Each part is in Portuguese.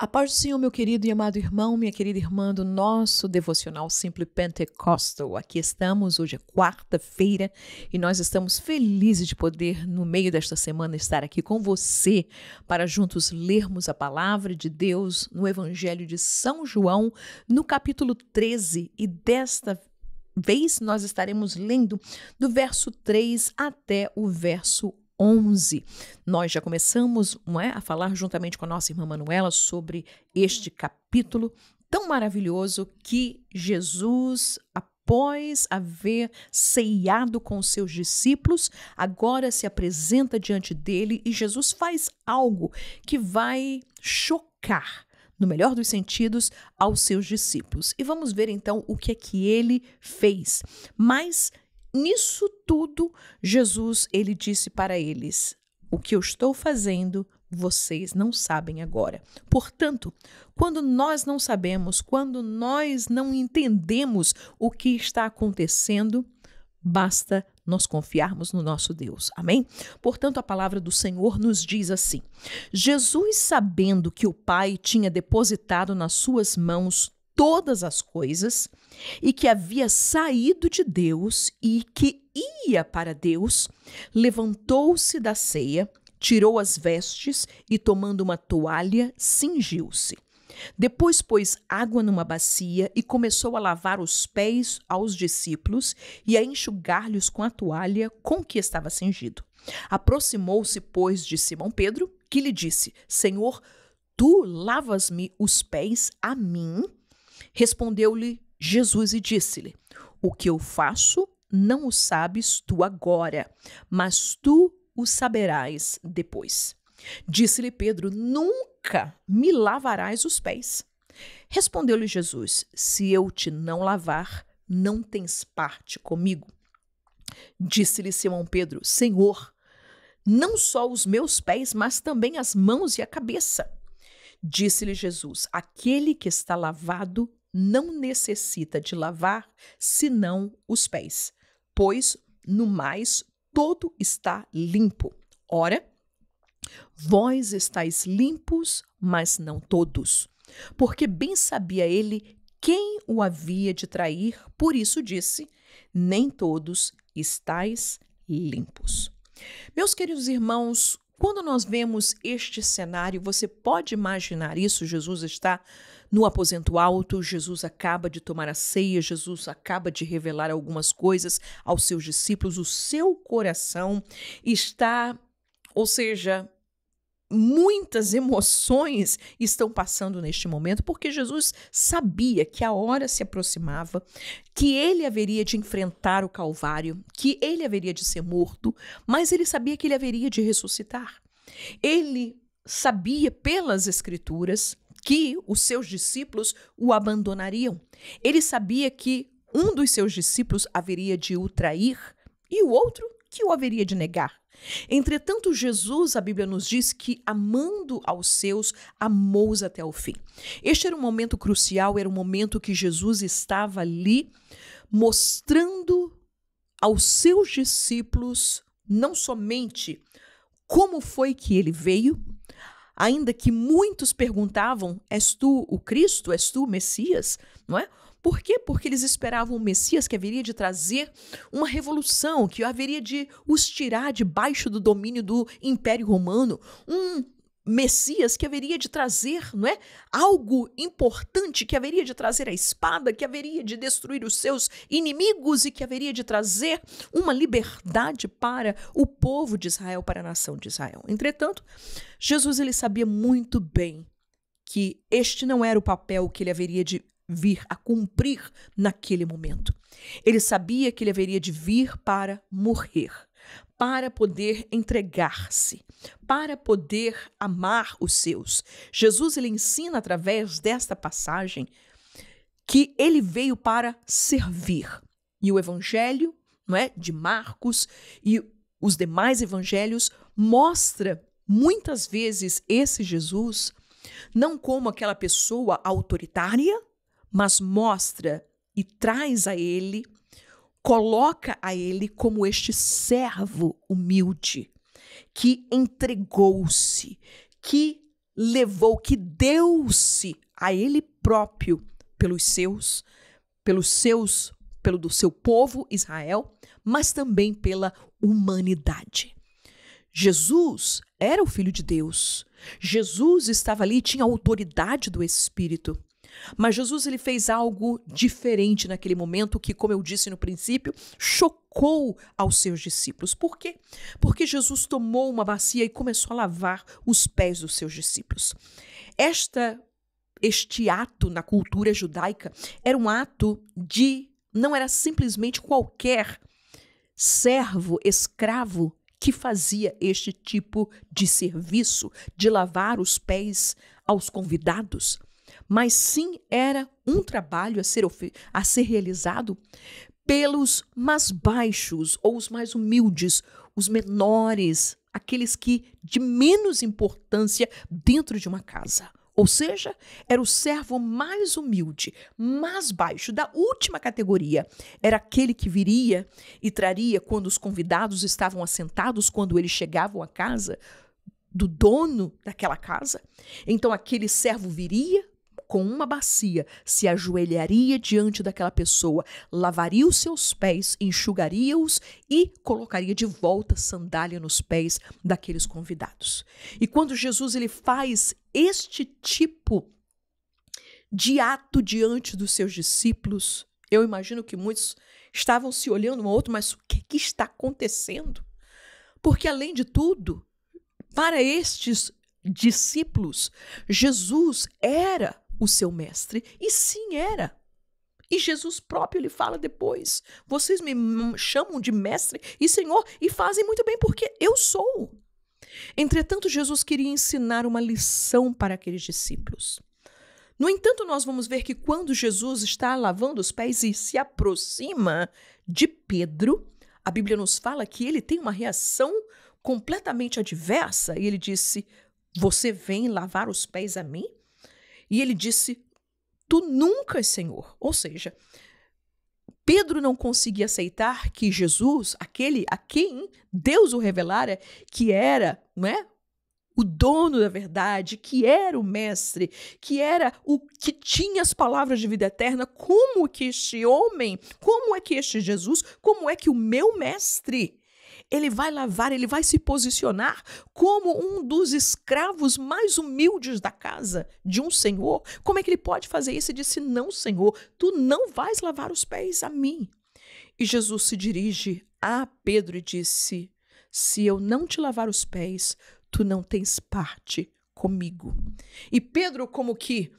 A paz do Senhor, meu querido e amado irmão, minha querida irmã do nosso devocional Simply Pentecostal. Aqui estamos, hoje é quarta-feira e nós estamos felizes de poder, no meio desta semana, estar aqui com você para juntos lermos a palavra de Deus no Evangelho de São João, no capítulo 13, e desta vez nós estaremos lendo do verso 3 até o verso 11. Nós já começamos, a falar juntamente com a nossa irmã Manuela sobre este capítulo tão maravilhoso que Jesus, após haver ceiado com os seus discípulos, agora se apresenta diante dele e Jesus faz algo que vai chocar, no melhor dos sentidos, aos seus discípulos. E vamos ver então o que é que ele fez. Mas nisso tudo, Jesus, ele disse para eles: o que eu estou fazendo, vocês não sabem agora. Portanto, quando nós não sabemos, quando nós não entendemos o que está acontecendo, basta nós confiarmos no nosso Deus. Amém? Portanto, a palavra do Senhor nos diz assim: Jesus, sabendo que o Pai tinha depositado nas suas mãos todas as coisas, e que havia saído de Deus e que ia para Deus, levantou-se da ceia, tirou as vestes e, tomando uma toalha, cingiu-se. Depois pôs água numa bacia e começou a lavar os pés aos discípulos e a enxugar-lhes com a toalha com que estava cingido. Aproximou-se, pois, de Simão Pedro, que lhe disse: Senhor, tu lavas-me os pés a mim? Respondeu-lhe Jesus e disse-lhe: o que eu faço não o sabes tu agora, mas tu o saberás depois. Disse-lhe Pedro: nunca me lavarás os pés. Respondeu-lhe Jesus: se eu te não lavar, não tens parte comigo. Disse-lhe Simão Pedro: Senhor, não só os meus pés, mas também as mãos e a cabeça. Disse-lhe Jesus: aquele que está lavado não necessita de lavar, senão os pés, pois, no mais, todo está limpo. Ora, vós estáis limpos, mas não todos. Porque bem sabia ele quem o havia de trair, por isso disse: nem todos estáis limpos. Meus queridos irmãos, quando nós vemos este cenário, você pode imaginar isso? Jesus está no aposento alto, Jesus acaba de tomar a ceia, Jesus acaba de revelar algumas coisas aos seus discípulos, o seu coração está, ou seja, muitas emoções estão passando neste momento, porque Jesus sabia que a hora se aproximava, que ele haveria de enfrentar o Calvário, que ele haveria de ser morto, mas ele sabia que ele haveria de ressuscitar. Ele sabia pelas Escrituras que os seus discípulos o abandonariam. Ele sabia que um dos seus discípulos haveria de o trair e o outro que o haveria de negar. Entretanto, Jesus, a Bíblia nos diz que, amando aos seus, amou-os até o fim. Este era um momento crucial, era um momento que Jesus estava ali mostrando aos seus discípulos não somente como foi que ele veio, ainda que muitos perguntavam: és tu o Cristo? És tu o Messias? Não é? Por quê? Porque eles esperavam um Messias que haveria de trazer uma revolução, que haveria de os tirar debaixo do domínio do Império Romano, um Messias que haveria de trazer, não é, algo importante, que haveria de trazer a espada, que haveria de destruir os seus inimigos e que haveria de trazer uma liberdade para o povo de Israel, para a nação de Israel. Entretanto, Jesus, ele sabia muito bem que este não era o papel que ele haveria de vir a cumprir naquele momento. Ele sabia que ele haveria de vir para morrer, para poder entregar-se, para poder amar os seus. Jesus, ele ensina através desta passagem que ele veio para servir. E o evangelho, não é, de Marcos e os demais evangelhos mostra muitas vezes esse Jesus não como aquela pessoa autoritária, mas mostra e traz a ele, coloca a ele como este servo humilde, que entregou-se, que levou, que deu-se a ele próprio pelo do seu povo Israel, mas também pela humanidade. Jesus era o Filho de Deus. Jesus estava ali e tinha a autoridade do Espírito. Mas Jesus ele fez algo diferente naquele momento que, como eu disse no princípio, chocou aos seus discípulos. Por quê? Porque Jesus tomou uma bacia e começou a lavar os pés dos seus discípulos. Este ato na cultura judaica era um ato não era simplesmente qualquer servo, escravo que fazia este tipo de serviço, de lavar os pés aos convidados, mas sim era um trabalho a ser realizado pelos mais baixos ou os mais humildes, os menores, aqueles que de menos importância dentro de uma casa. Ou seja, era o servo mais humilde, mais baixo, da última categoria. Era aquele que viria e traria quando os convidados estavam assentados, quando eles chegavam à casa do dono daquela casa. Então aquele servo viria com uma bacia, se ajoelharia diante daquela pessoa, lavaria os seus pés, enxugaria-os e colocaria de volta sandália nos pés daqueles convidados. E quando Jesus ele faz este tipo de ato diante dos seus discípulos, eu imagino que muitos estavam se olhando um ao outro, mas o que está acontecendo? Porque, além de tudo, para estes discípulos, Jesus era o seu mestre, e sim era. E Jesus próprio lhe fala depois: vocês me chamam de mestre e senhor e fazem muito bem porque eu sou. Entretanto, Jesus queria ensinar uma lição para aqueles discípulos. No entanto, nós vamos ver que quando Jesus está lavando os pés e se aproxima de Pedro, a Bíblia nos fala que ele tem uma reação completamente adversa e ele disse: você vem lavar os pés a mim? E ele disse: tu nunca, Senhor. Ou seja, Pedro não conseguia aceitar que Jesus, aquele a quem Deus o revelara, que era, não é, o dono da verdade, que era o mestre, que era o que tinha as palavras de vida eterna, como que este homem, como é que este Jesus, como é que o meu mestre, ele vai lavar, ele vai se posicionar como um dos escravos mais humildes da casa de um senhor. Como é que ele pode fazer isso? Ele disse: não, Senhor, tu não vais lavar os pés a mim. E Jesus se dirige a Pedro e disse: se eu não te lavar os pés, tu não tens parte comigo. E Pedro, como que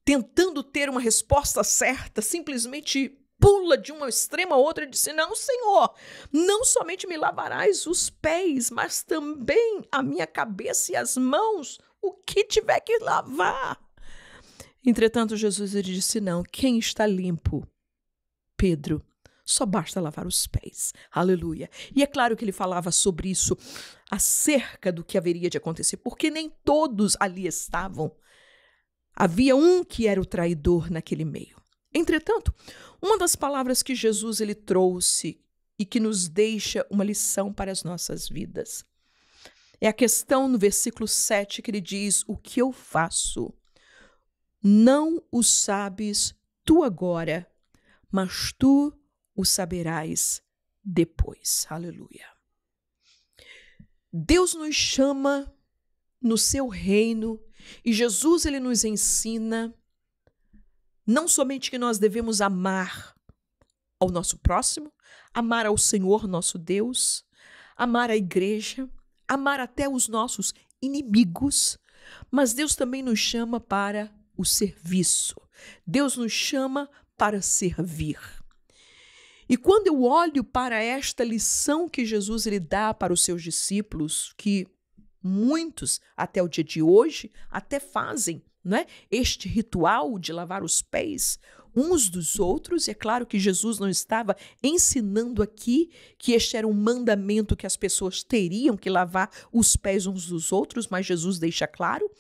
tentando ter uma resposta certa, simplesmente pula de uma extrema a outra e disse: não, Senhor, não somente me lavarás os pés, mas também a minha cabeça e as mãos, o que tiver que lavar. Entretanto, Jesus ele disse: não, quem está limpo, Pedro, só basta lavar os pés. Aleluia. E é claro que ele falava sobre isso, acerca do que haveria de acontecer, porque nem todos ali estavam. Havia um que era o traidor naquele meio. Entretanto, uma das palavras que Jesus ele trouxe e que nos deixa uma lição para as nossas vidas é a questão no versículo 7 que ele diz: o que eu faço não o sabes tu agora, mas tu o saberás depois. Aleluia. Deus nos chama no seu reino e Jesus ele nos ensina não somente que nós devemos amar ao nosso próximo, amar ao Senhor nosso Deus, amar a igreja, amar até os nossos inimigos, mas Deus também nos chama para o serviço. Deus nos chama para servir. E quando eu olho para esta lição que Jesus ele dá para os seus discípulos, que muitos até o dia de hoje até fazem, não é? Este ritual de lavar os pés uns dos outros, e é claro que Jesus não estava ensinando aqui que este era um mandamento que as pessoas teriam que lavar os pés uns dos outros, mas Jesus deixa claro,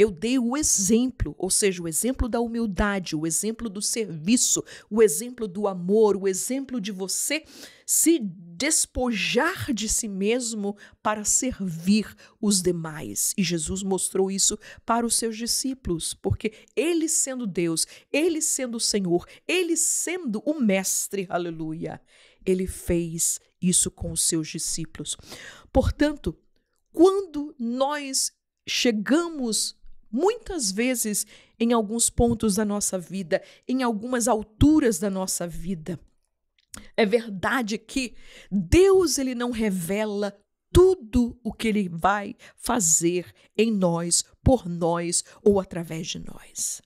Eu dei o exemplo, ou seja, o exemplo da humildade, o exemplo do serviço, o exemplo do amor, o exemplo de você se despojar de si mesmo para servir os demais. E Jesus mostrou isso para os seus discípulos, porque ele sendo Deus, ele sendo o Senhor, ele sendo o mestre, aleluia, ele fez isso com os seus discípulos. Portanto, quando nós chegamos muitas vezes em alguns pontos da nossa vida, em algumas alturas da nossa vida, é verdade que Deus ele não revela tudo o que ele vai fazer em nós, por nós ou através de nós.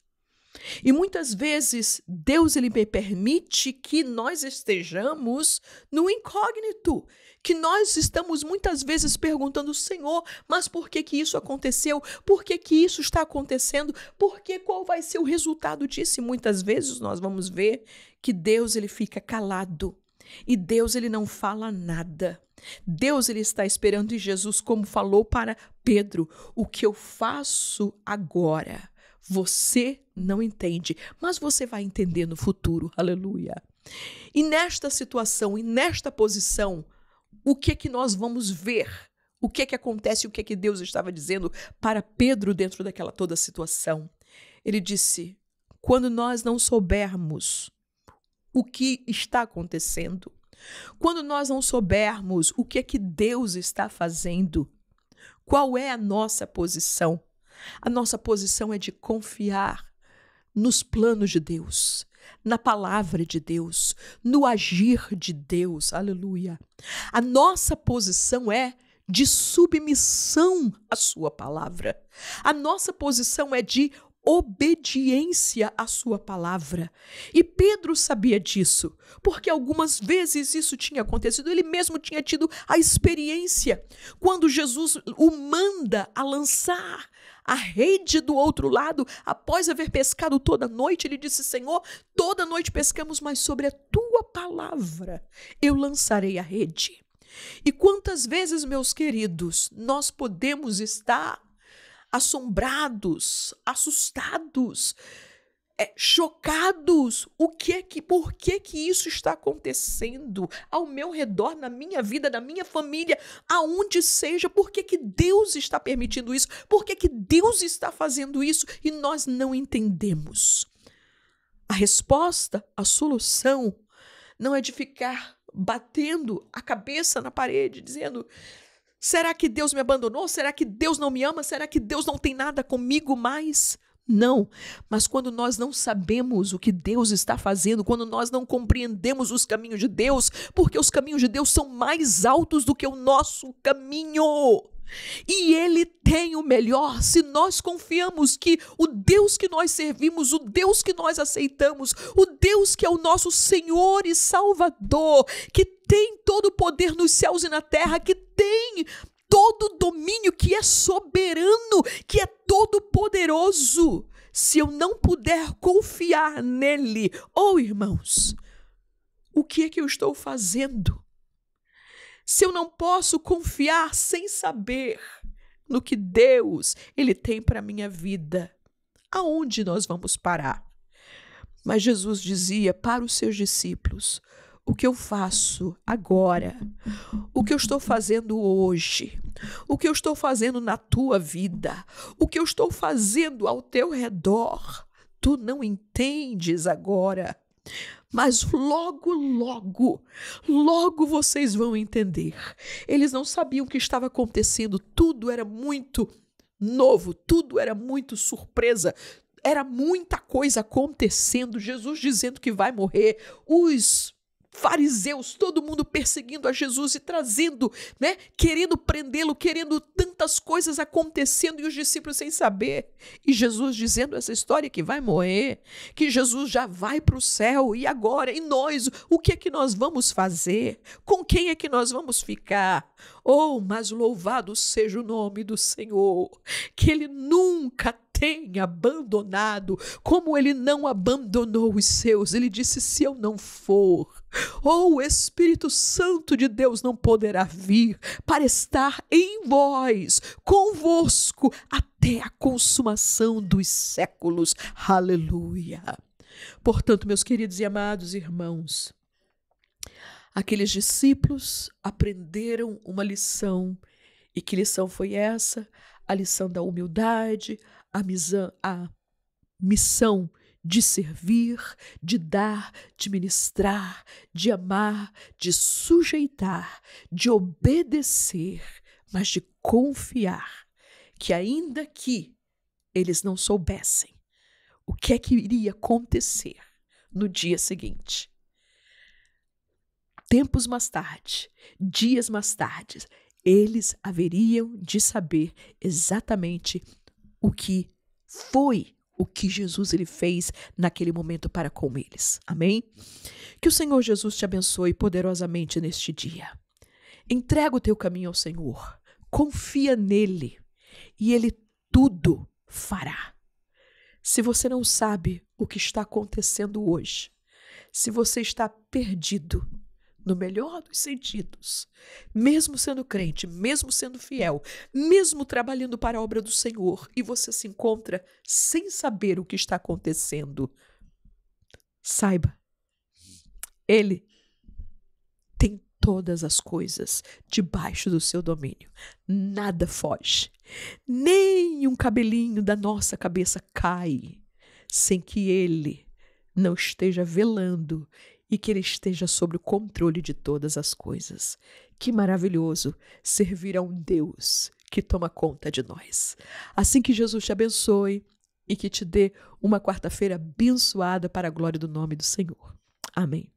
E muitas vezes Deus ele permite que nós estejamos no incógnito, que nós estamos muitas vezes perguntando, Senhor, mas por que que isso aconteceu? Por que que isso está acontecendo? Qual vai ser o resultado disso? E muitas vezes nós vamos ver que Deus ele fica calado e Deus ele não fala nada. Deus ele está esperando e Jesus, como falou para Pedro, o que eu faço agora, você não entende, mas você vai entender no futuro, aleluia. E nesta situação, e nesta posição, o que é que nós vamos ver? O que é que acontece? O que é que Deus estava dizendo para Pedro dentro daquela toda situação? Ele disse, quando nós não soubermos o que está acontecendo, quando nós não soubermos o que é que Deus está fazendo, qual é a nossa posição? A nossa posição é de confiar nos planos de Deus, na palavra de Deus, no agir de Deus, aleluia. A nossa posição é de submissão à sua palavra. A nossa posição é de obediência à sua palavra. E Pedro sabia disso, porque algumas vezes isso tinha acontecido, ele mesmo tinha tido a experiência, quando Jesus o manda a lançar a rede do outro lado, após haver pescado toda noite, ele disse, Senhor, toda noite pescamos, mas sobre a tua palavra eu lançarei a rede. E quantas vezes, meus queridos, nós podemos estar assombrados, assustados, chocados, por que que isso está acontecendo ao meu redor, na minha vida, na minha família, aonde seja, por que que Deus está permitindo isso, por que que Deus está fazendo isso e nós não entendemos. A resposta, a solução, não é de ficar batendo a cabeça na parede, dizendo, será que Deus me abandonou? Será que Deus não me ama? Será que Deus não tem nada comigo mais? Não, mas quando nós não sabemos o que Deus está fazendo, quando nós não compreendemos os caminhos de Deus, porque os caminhos de Deus são mais altos do que o nosso caminho. E Ele tem o melhor se nós confiamos que o Deus que nós servimos, o Deus que nós aceitamos, o Deus que é o nosso Senhor e Salvador, que tem todo o poder nos céus e na terra, que tem todo o domínio, que é soberano, que é todo poderoso. Se eu não puder confiar nele, irmãos, o que é que eu estou fazendo? Se eu não posso confiar sem saber no que Deus ele tem para a minha vida, aonde nós vamos parar? Mas Jesus dizia para os seus discípulos, o que eu faço agora, o que eu estou fazendo hoje, o que eu estou fazendo na tua vida, o que eu estou fazendo ao teu redor, tu não entendes agora, mas logo vocês vão entender. Eles não sabiam o que estava acontecendo, tudo era muito novo, tudo era muito surpresa, era muita coisa acontecendo, Jesus dizendo que vai morrer, os fariseus, todo mundo perseguindo a Jesus e trazendo, querendo prendê-lo, querendo tantas coisas acontecendo e os discípulos sem saber. E Jesus dizendo essa história que vai morrer, que Jesus já vai para o céu e agora, e nós, o que é que nós vamos fazer? Com quem é que nós vamos ficar? Mas louvado seja o nome do Senhor, que Ele nunca tem abandonado, como Ele não abandonou os seus. Ele disse, se eu não for, o Espírito Santo de Deus não poderá vir para estar em vós, convosco, até até a consumação dos séculos. Aleluia! Portanto, meus queridos e amados irmãos, aqueles discípulos aprenderam uma lição. E que lição foi essa? A lição da humildade, a missão de servir, de dar, de ministrar, de amar, de sujeitar, de obedecer, mas de confiar que ainda que eles não soubessem o que é que iria acontecer no dia seguinte, tempos mais tarde, dias mais tarde, eles haveriam de saber exatamente o que foi o que Jesus ele fez naquele momento para com eles. Amém? Que o Senhor Jesus te abençoe poderosamente neste dia. Entrega o teu caminho ao Senhor. Confia nele e ele tudo fará. Se você não sabe o que está acontecendo hoje, se você está perdido, no melhor dos sentidos, mesmo sendo crente, mesmo sendo fiel, mesmo trabalhando para a obra do Senhor, e você se encontra sem saber o que está acontecendo, saiba, Ele tem todas as coisas debaixo do seu domínio. Nada foge, nem um cabelinho da nossa cabeça cai, sem que Ele não esteja velando e que Ele esteja sob o controle de todas as coisas. Que maravilhoso servir a um Deus que toma conta de nós. Assim que Jesus te abençoe e que te dê uma quarta-feira abençoada para a glória do nome do Senhor. Amém.